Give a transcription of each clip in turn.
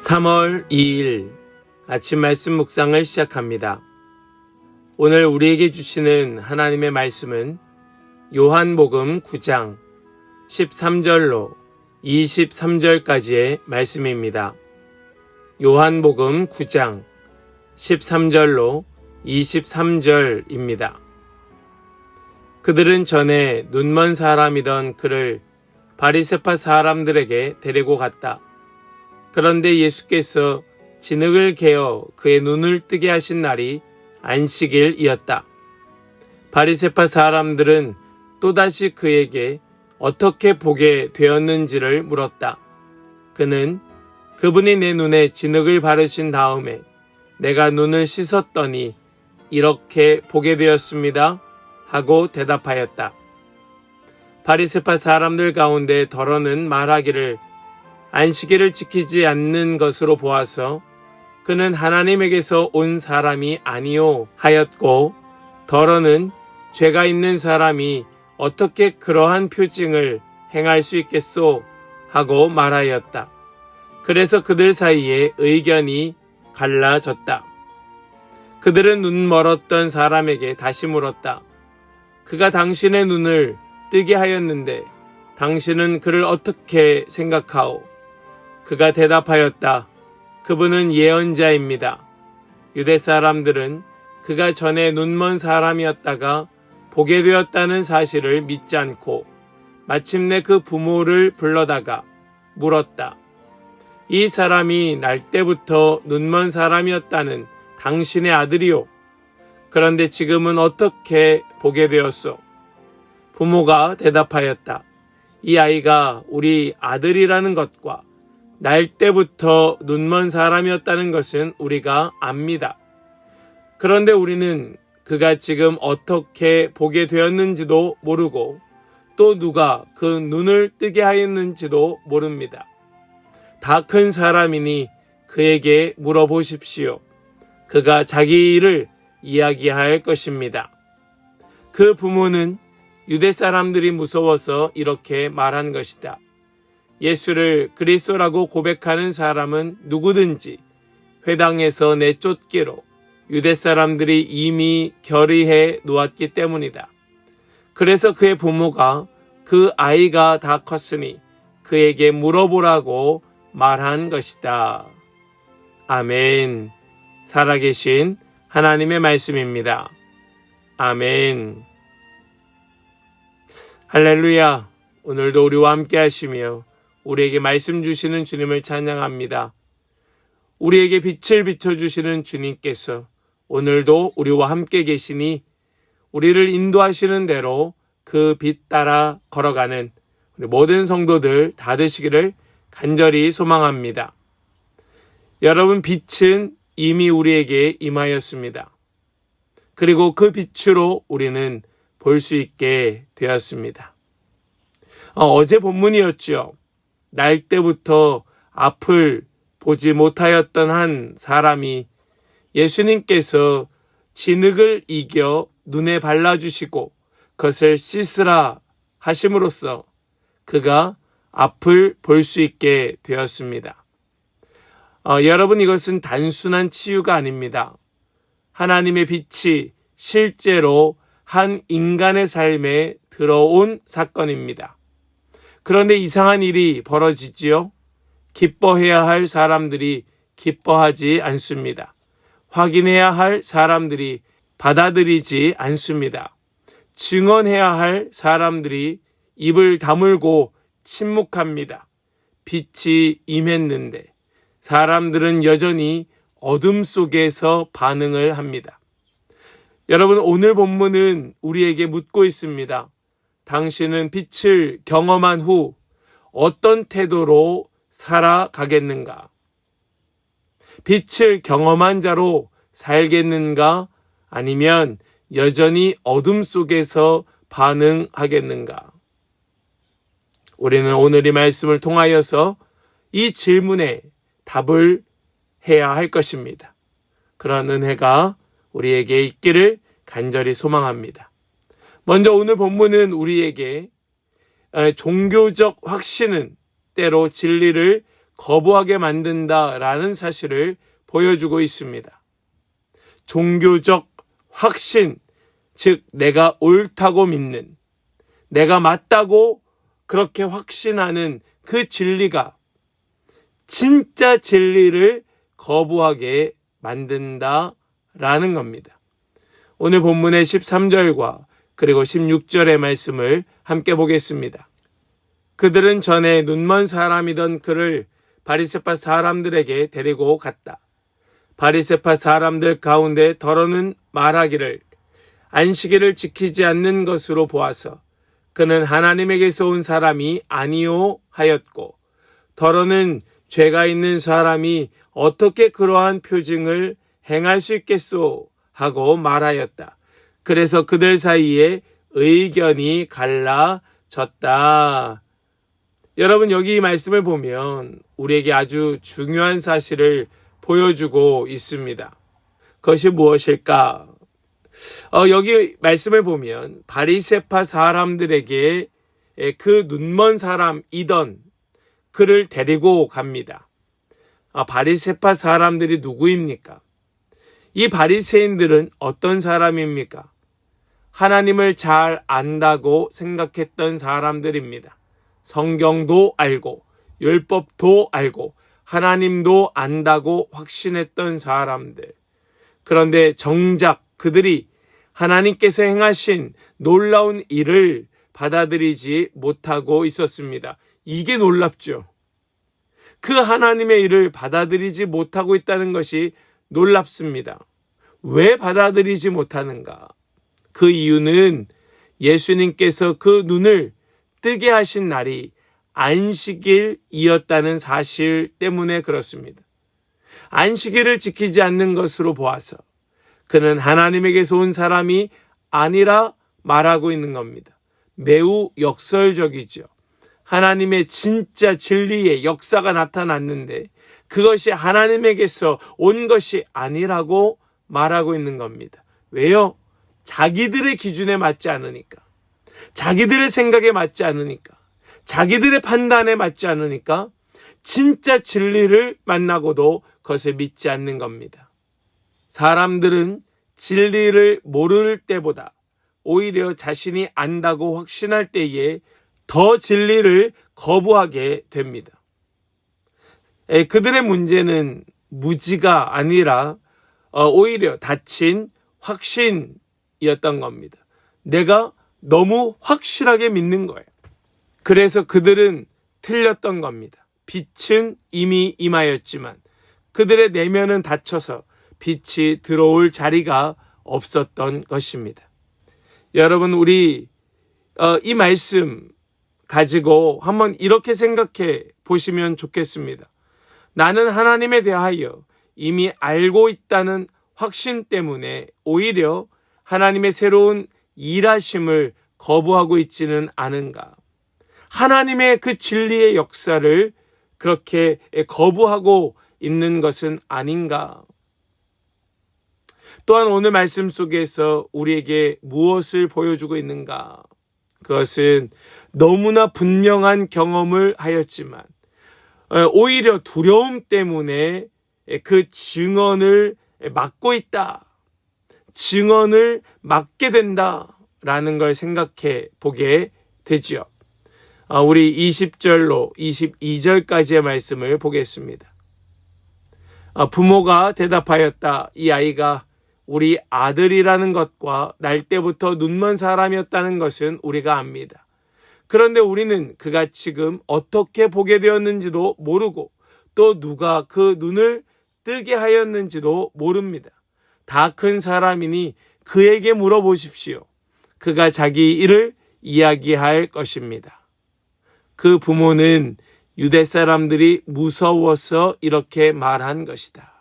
3월 2일 아침 말씀 묵상을 시작합니다. 오늘 우리에게 주시는 하나님의 말씀은 요한복음 9장 13절로 23절까지의 말씀입니다. 요한복음 9장 13절로 23절입니다. 그들은 전에 눈먼 사람이던 그를 바리새파 사람들에게 데리고 갔다. 그런데 예수께서 진흙을 개어 그의 눈을 뜨게 하신 날이 안식일이었다. 바리새파 사람들은 또다시 그에게 어떻게 보게 되었는지를 물었다. 그는 그분이 내 눈에 진흙을 바르신 다음에 내가 눈을 씻었더니 이렇게 보게 되었습니다. 하고 대답하였다. 바리새파 사람들 가운데 더러는 말하기를 안식일을 지키지 않는 것으로 보아서 그는 하나님에게서 온 사람이 아니요 하였고, 더러는 죄가 있는 사람이 어떻게 그러한 표징을 행할 수 있겠소 하고 말하였다. 그래서 그들 사이에 의견이 갈라졌다. 그들은 눈 멀었던 사람에게 다시 물었다. 그가 당신의 눈을 뜨게 하였는데 당신은 그를 어떻게 생각하오? 그가 대답하였다. 그분은 예언자입니다. 유대 사람들은 그가 전에 눈먼 사람이었다가 보게 되었다는 사실을 믿지 않고 마침내 그 부모를 불러다가 물었다. 이 사람이 날 때부터 눈먼 사람이었다는 당신의 아들이요. 그런데 지금은 어떻게 보게 되었소? 부모가 대답하였다. 이 아이가 우리 아들이라는 것과 날 때부터 눈먼 사람이었다는 것은 우리가 압니다. 그런데 우리는 그가 지금 어떻게 보게 되었는지도 모르고 또 누가 그 눈을 뜨게 하였는지도 모릅니다. 다 큰 사람이니 그에게 물어보십시오. 그가 자기 일을 이야기할 것입니다. 그 부모는 유대 사람들이 무서워서 이렇게 말한 것이다. 예수를 그리스도라고 고백하는 사람은 누구든지 회당에서 내쫓기로 유대 사람들이 이미 결의해 놓았기 때문이다. 그래서 그의 부모가 그 아이가 다 컸으니 그에게 물어보라고 말한 것이다. 아멘. 살아계신 하나님의 말씀입니다. 아멘. 할렐루야. 오늘도 우리와 함께 하시며 우리에게 말씀 주시는 주님을 찬양합니다. 우리에게 빛을 비춰주시는 주님께서 오늘도 우리와 함께 계시니 우리를 인도하시는 대로 그 빛 따라 걸어가는 우리 모든 성도들 다 되시기를 간절히 소망합니다. 여러분, 빛은 이미 우리에게 임하였습니다. 그리고 그 빛으로 우리는 볼 수 있게 되었습니다. 어제 본문이었죠. 날 때부터 앞을 보지 못하였던 한 사람이 예수님께서 진흙을 이겨 눈에 발라주시고 그것을 씻으라 하심으로써 그가 앞을 볼 수 있게 되었습니다. 여러분, 이것은 단순한 치유가 아닙니다. 하나님의 빛이 실제로 한 인간의 삶에 들어온 사건입니다. 그런데 이상한 일이 벌어지지요. 기뻐해야 할 사람들이 기뻐하지 않습니다. 확인해야 할 사람들이 받아들이지 않습니다. 증언해야 할 사람들이 입을 다물고 침묵합니다. 빛이 임했는데 사람들은 여전히 어둠 속에서 반응을 합니다. 여러분, 오늘 본문은 우리에게 묻고 있습니다. 당신은 빛을 경험한 후 어떤 태도로 살아가겠는가? 빛을 경험한 자로 살겠는가? 아니면 여전히 어둠 속에서 반응하겠는가? 우리는 오늘 이 말씀을 통하여서 이 질문에 답을 해야 할 것입니다. 그런 은혜가 우리에게 있기를 간절히 소망합니다. 먼저 오늘 본문은 우리에게 종교적 확신은 때로 진리를 거부하게 만든다라는 사실을 보여주고 있습니다. 종교적 확신, 즉 내가 옳다고 믿는, 내가 맞다고 그렇게 확신하는 그 진리가 진짜 진리를 거부하게 만든다라는 겁니다. 오늘 본문의 13절과 그리고 16절의 말씀을 함께 보겠습니다. 그들은 전에 눈먼 사람이던 그를 바리새파 사람들에게 데리고 갔다. 바리새파 사람들 가운데 더러는 말하기를 안식일을 지키지 않는 것으로 보아서 그는 하나님에게서 온 사람이 아니오 하였고, 더러는 죄가 있는 사람이 어떻게 그러한 표징을 행할 수 있겠소 하고 말하였다. 그래서 그들 사이에 의견이 갈라졌다. 여러분, 여기 이 말씀을 보면 우리에게 아주 중요한 사실을 보여주고 있습니다. 그것이 무엇일까? 여기 말씀을 보면 바리새파 사람들에게 그 눈먼 사람이던 그를 데리고 갑니다. 바리새파 사람들이 누구입니까? 이 바리새인들은 어떤 사람입니까? 하나님을 잘 안다고 생각했던 사람들입니다. 성경도 알고 율법도 알고 하나님도 안다고 확신했던 사람들. 그런데 정작 그들이 하나님께서 행하신 놀라운 일을 받아들이지 못하고 있었습니다. 이게 놀랍죠. 그 하나님의 일을 받아들이지 못하고 있다는 것이 놀랍습니다. 왜 받아들이지 못하는가? 그 이유는 예수님께서 그 눈을 뜨게 하신 날이 안식일이었다는 사실 때문에 그렇습니다. 안식일을 지키지 않는 것으로 보아서 그는 하나님에게서 온 사람이 아니라 말하고 있는 겁니다. 매우 역설적이죠. 하나님의 진짜 진리의 역사가 나타났는데 그것이 하나님에게서 온 것이 아니라고 말하고 있는 겁니다. 왜요? 자기들의 기준에 맞지 않으니까, 자기들의 생각에 맞지 않으니까, 자기들의 판단에 맞지 않으니까 진짜 진리를 만나고도 그것을 믿지 않는 겁니다. 사람들은 진리를 모를 때보다 오히려 자신이 안다고 확신할 때에 더 진리를 거부하게 됩니다. 그들의 문제는 무지가 아니라 오히려 닫힌 확신이었던 겁니다. 내가 너무 확실하게 믿는 거예요. 그래서 그들은 틀렸던 겁니다. 빛은 이미 임하였지만 그들의 내면은 닫혀서 빛이 들어올 자리가 없었던 것입니다. 여러분, 우리 이 말씀 가지고 한번 이렇게 생각해 보시면 좋겠습니다. 나는 하나님에 대하여 이미 알고 있다는 확신 때문에 오히려 하나님의 새로운 일하심을 거부하고 있지는 않은가? 하나님의 그 진리의 역사를 그렇게 거부하고 있는 것은 아닌가? 또한 오늘 말씀 속에서 우리에게 무엇을 보여주고 있는가? 그것은 너무나 분명한 경험을 하였지만 오히려 두려움 때문에 그 증언을 막고 있다. 증언을 막게 된다라는 걸 생각해 보게 되죠. 우리 20절로 22절까지의 말씀을 보겠습니다. 부모가 대답하였다. 이 아이가 우리 아들이라는 것과 날 때부터 눈먼 사람이었다는 것은 우리가 압니다. 그런데 우리는 그가 지금 어떻게 보게 되었는지도 모르고 또 누가 그 눈을 뜨게 하였는지도 모릅니다. 다 큰 사람이니 그에게 물어보십시오. 그가 자기 일을 이야기할 것입니다. 그 부모는 유대 사람들이 무서워서 이렇게 말한 것이다.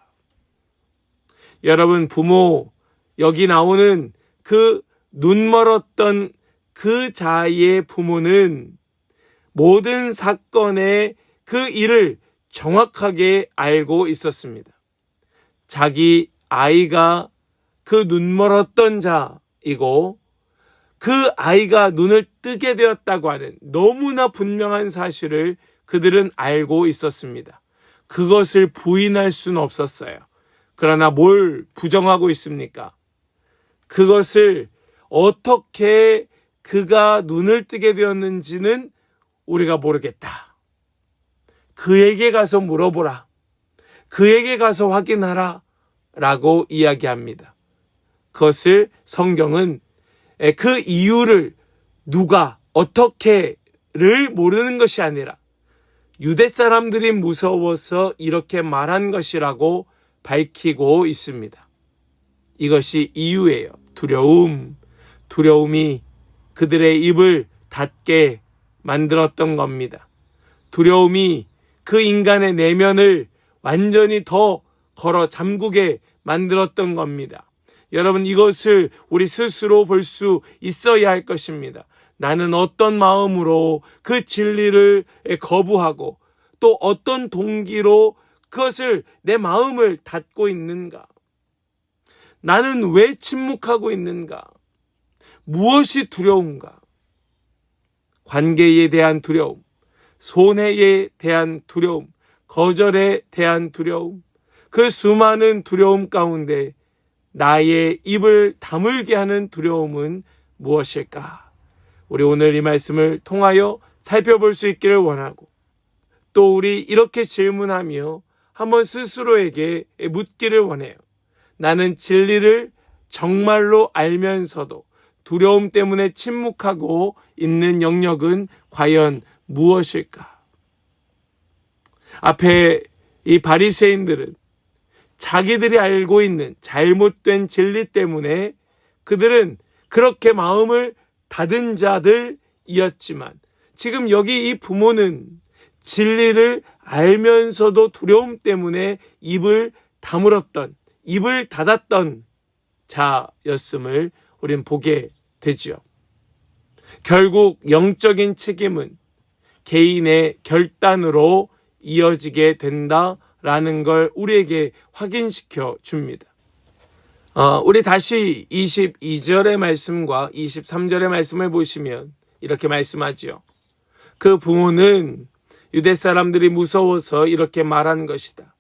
여러분, 부모, 여기 나오는 그 눈멀었던 그 자의 부모는 모든 사건의 그 일을 정확하게 알고 있었습니다. 자기 아이가 그 눈멀었던 자이고 그 아이가 눈을 뜨게 되었다고 하는 너무나 분명한 사실을 그들은 알고 있었습니다. 그것을 부인할 수는 없었어요. 그러나 뭘 부정하고 있습니까? 그것을 어떻게 그가 눈을 뜨게 되었는지는 우리가 모르겠다. 그에게 가서 물어보라. 그에게 가서 확인하라. 라고 이야기합니다. 그것을 성경은 그 이유를 누가 어떻게를 모르는 것이 아니라 유대 사람들이 무서워서 이렇게 말한 것이라고 밝히고 있습니다. 이것이 이유예요. 두려움이 그들의 입을 닫게 만들었던 겁니다. 두려움이 그 인간의 내면을 완전히 더 걸어 잠그게 만들었던 겁니다. 여러분, 이것을 우리 스스로 볼 수 있어야 할 것입니다. 나는 어떤 마음으로 그 진리를 거부하고 또 어떤 동기로 그것을 내 마음을 닫고 있는가? 나는 왜 침묵하고 있는가? 무엇이 두려운가? 관계에 대한 두려움, 손해에 대한 두려움, 거절에 대한 두려움, 그 수많은 두려움 가운데 나의 입을 다물게 하는 두려움은 무엇일까? 우리 오늘 이 말씀을 통하여 살펴볼 수 있기를 원하고, 또 우리 이렇게 질문하며 한번 스스로에게 묻기를 원해요. 나는 진리를 정말로 알면서도 두려움 때문에 침묵하고 있는 영역은 과연 무엇일까? 앞에 이 바리새인들은 자기들이 알고 있는 잘못된 진리 때문에 그들은 그렇게 마음을 닫은 자들이었지만, 지금 여기 이 부모는 진리를 알면서도 두려움 때문에 입을 다물었던, 입을 닫았던 자였음을 우린 보게 되지요. 결국 영적인 책임은 개인의 결단으로 이어지게 된다라는 걸 우리에게 확인시켜 줍니다. 우리 다시 22절의 말씀과 23절의 말씀을 보시면 이렇게 말씀하지요. 그 부모는 유대 사람들이 무서워서 이렇게 말한 것이다.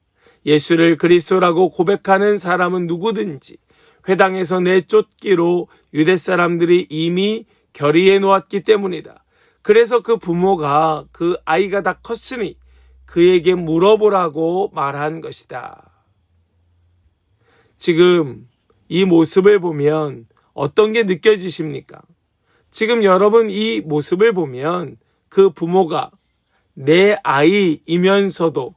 예수를 그리스도라고 고백하는 사람은 누구든지 회당에서 내쫓기로 유대 사람들이 이미 결의해 놓았기 때문이다. 그래서 그 부모가 그 아이가 다 컸으니 그에게 물어보라고 말한 것이다. 지금 이 모습을 보면 어떤 게 느껴지십니까? 지금 여러분 이 모습을 보면 그 부모가 내 아이이면서도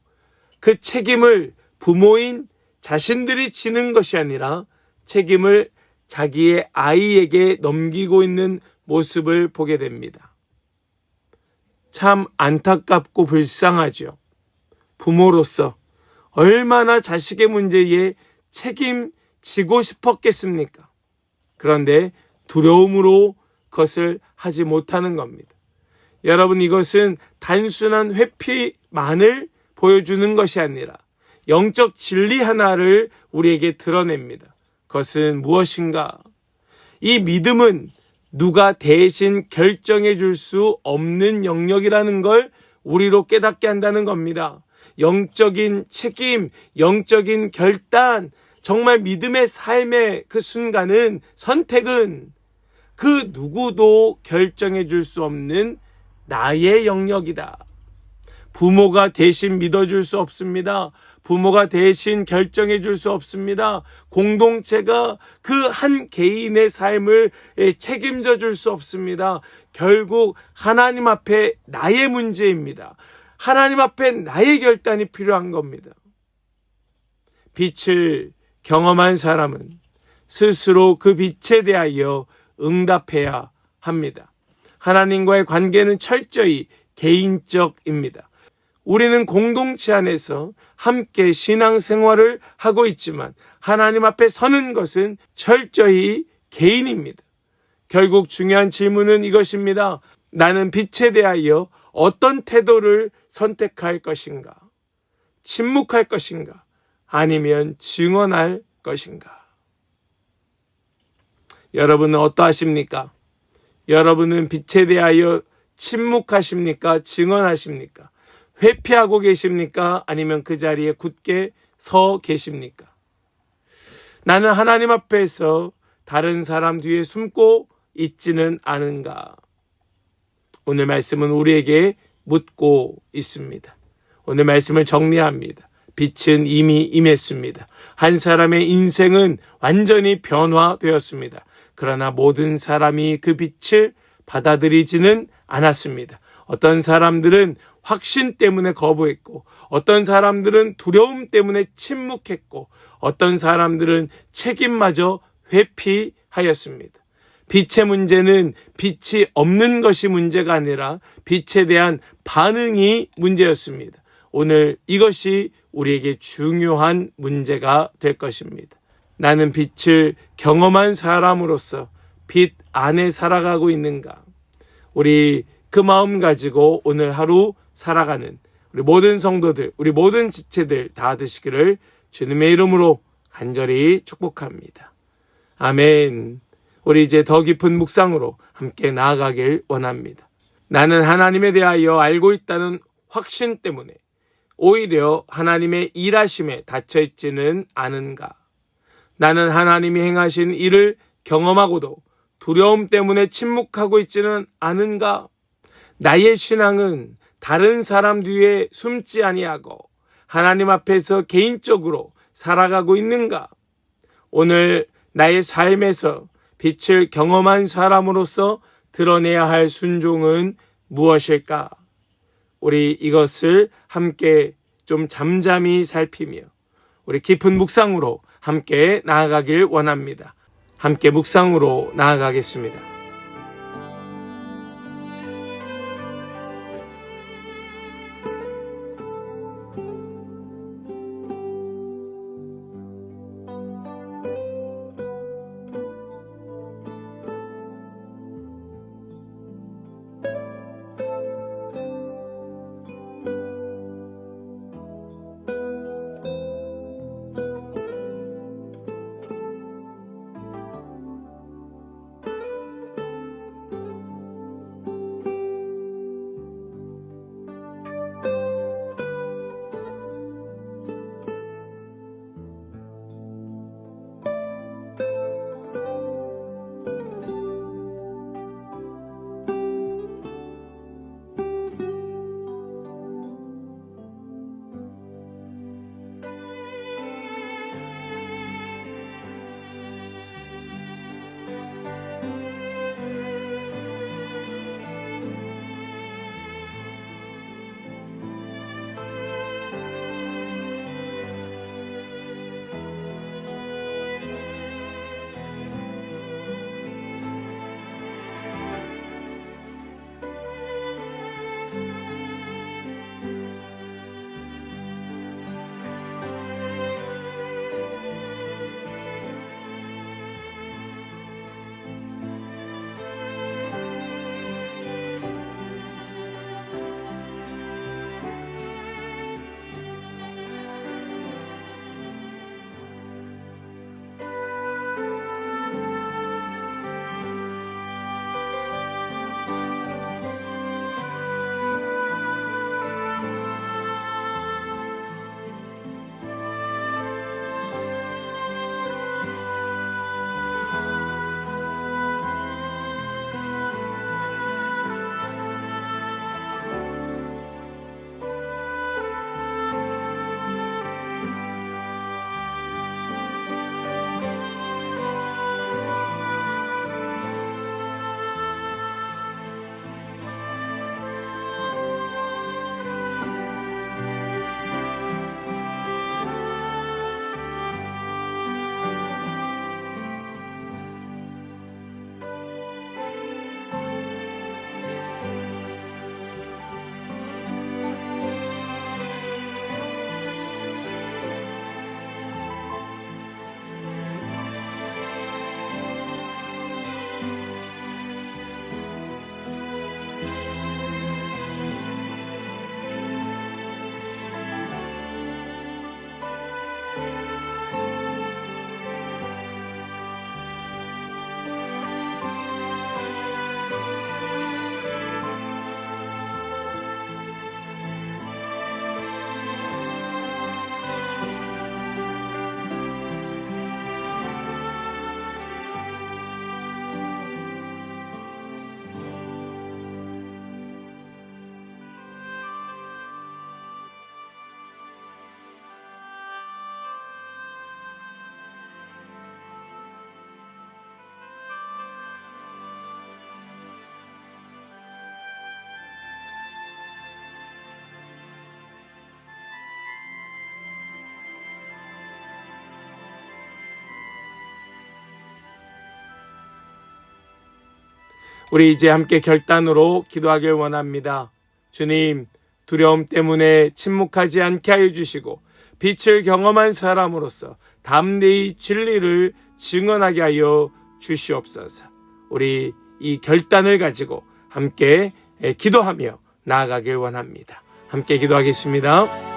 그 책임을 부모인 자신들이 지는 것이 아니라 책임을 자기의 아이에게 넘기고 있는 모습을 보게 됩니다. 참 안타깝고 불쌍하죠. 부모로서 얼마나 자식의 문제에 책임지고 싶었겠습니까? 그런데 두려움으로 그것을 하지 못하는 겁니다. 여러분, 이것은 단순한 회피만을 보여주는 것이 아니라 영적 진리 하나를 우리에게 드러냅니다. 그것은 무엇인가? 이 믿음은 누가 대신 결정해 줄 수 없는 영역이라는 걸 우리로 깨닫게 한다는 겁니다. 영적인 책임, 영적인 결단, 정말 믿음의 삶의 그 순간은, 선택은 그 누구도 결정해 줄 수 없는 나의 영역이다. 부모가 대신 믿어줄 수 없습니다. 부모가 대신 결정해 줄 수 없습니다. 공동체가 그 한 개인의 삶을 책임져 줄 수 없습니다. 결국 하나님 앞에 나의 문제입니다. 하나님 앞에 나의 결단이 필요한 겁니다. 빛을 경험한 사람은 스스로 그 빛에 대하여 응답해야 합니다. 하나님과의 관계는 철저히 개인적입니다. 우리는 공동체 안에서 함께 신앙생활을 하고 있지만 하나님 앞에 서는 것은 철저히 개인입니다. 결국 중요한 질문은 이것입니다. 나는 빛에 대하여 어떤 태도를 선택할 것인가? 침묵할 것인가? 아니면 증언할 것인가? 여러분은 어떠하십니까? 여러분은 빛에 대하여 침묵하십니까? 증언하십니까? 회피하고 계십니까? 아니면 그 자리에 굳게 서 계십니까? 나는 하나님 앞에서 다른 사람 뒤에 숨고 있지는 않은가? 오늘 말씀은 우리에게 묻고 있습니다. 오늘 말씀을 정리합니다. 빛은 이미 임했습니다. 한 사람의 인생은 완전히 변화되었습니다. 그러나 모든 사람이 그 빛을 받아들이지는 않았습니다. 어떤 사람들은 확신 때문에 거부했고, 어떤 사람들은 두려움 때문에 침묵했고, 어떤 사람들은 책임마저 회피하였습니다. 빛의 문제는 빛이 없는 것이 문제가 아니라 빛에 대한 반응이 문제였습니다. 오늘 이것이 우리에게 중요한 문제가 될 것입니다. 나는 빛을 경험한 사람으로서 빛 안에 살아가고 있는가? 우리 그 마음 가지고 오늘 하루 살아가는 우리 모든 성도들, 우리 모든 지체들 다 되시기를 주님의 이름으로 간절히 축복합니다. 아멘. 우리 이제 더 깊은 묵상으로 함께 나아가길 원합니다. 나는 하나님에 대하여 알고 있다는 확신 때문에 오히려 하나님의 일하심에 닫혀있지는 않은가? 나는 하나님이 행하신 일을 경험하고도 두려움 때문에 침묵하고 있지는 않은가? 나의 신앙은 다른 사람 뒤에 숨지 아니하고 하나님 앞에서 개인적으로 살아가고 있는가? 오늘 나의 삶에서 빛을 경험한 사람으로서 드러내야 할 순종은 무엇일까? 우리 이것을 함께 좀 잠잠히 살피며 우리 깊은 묵상으로 함께 나아가길 원합니다. 함께 묵상으로 나아가겠습니다. 우리 이제 함께 결단으로 기도하길 원합니다. 주님, 두려움 때문에 침묵하지 않게 하여 주시고 빛을 경험한 사람으로서 담대히 진리를 증언하게 하여 주시옵소서. 우리 이 결단을 가지고 함께 기도하며 나아가길 원합니다. 함께 기도하겠습니다.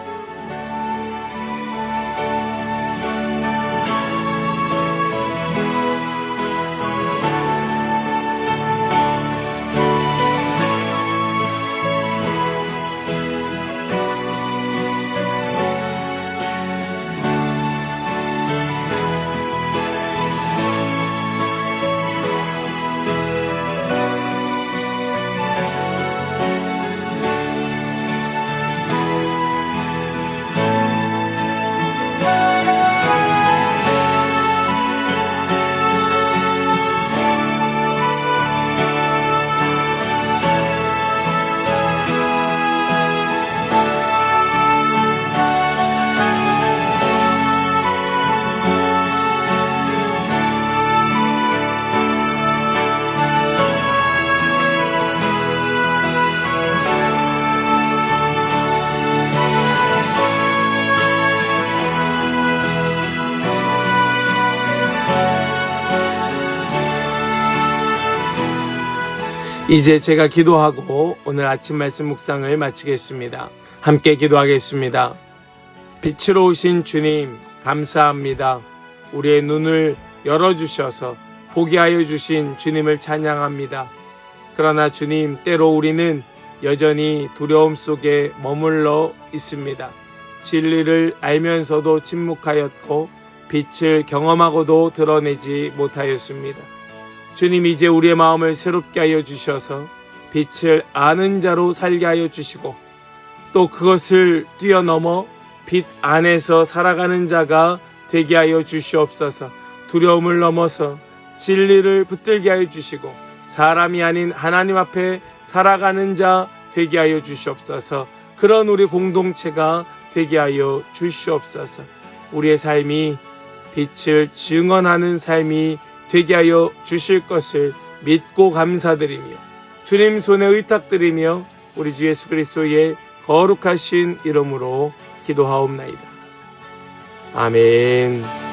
이제 제가 기도하고 오늘 아침 말씀 묵상을 마치겠습니다. 함께 기도하겠습니다. 빛으로 오신 주님, 감사합니다. 우리의 눈을 열어주셔서 보게 하여 주신 주님을 찬양합니다. 그러나 주님, 때로 우리는 여전히 두려움 속에 머물러 있습니다. 진리를 알면서도 침묵하였고 빛을 경험하고도 드러내지 못하였습니다. 주님, 이제 우리의 마음을 새롭게 하여 주셔서 빛을 아는 자로 살게 하여 주시고 또 그것을 뛰어넘어 빛 안에서 살아가는 자가 되게 하여 주시옵소서. 두려움을 넘어서 진리를 붙들게 하여 주시고 사람이 아닌 하나님 앞에 살아가는 자 되게 하여 주시옵소서. 그런 우리 공동체가 되게 하여 주시옵소서. 우리의 삶이 빛을 증언하는 삶이 되게 하여 주실 것을 믿고 감사드리며 주님 손에 의탁드리며 우리 주 예수 그리스도의 거룩하신 이름으로 기도하옵나이다. 아멘.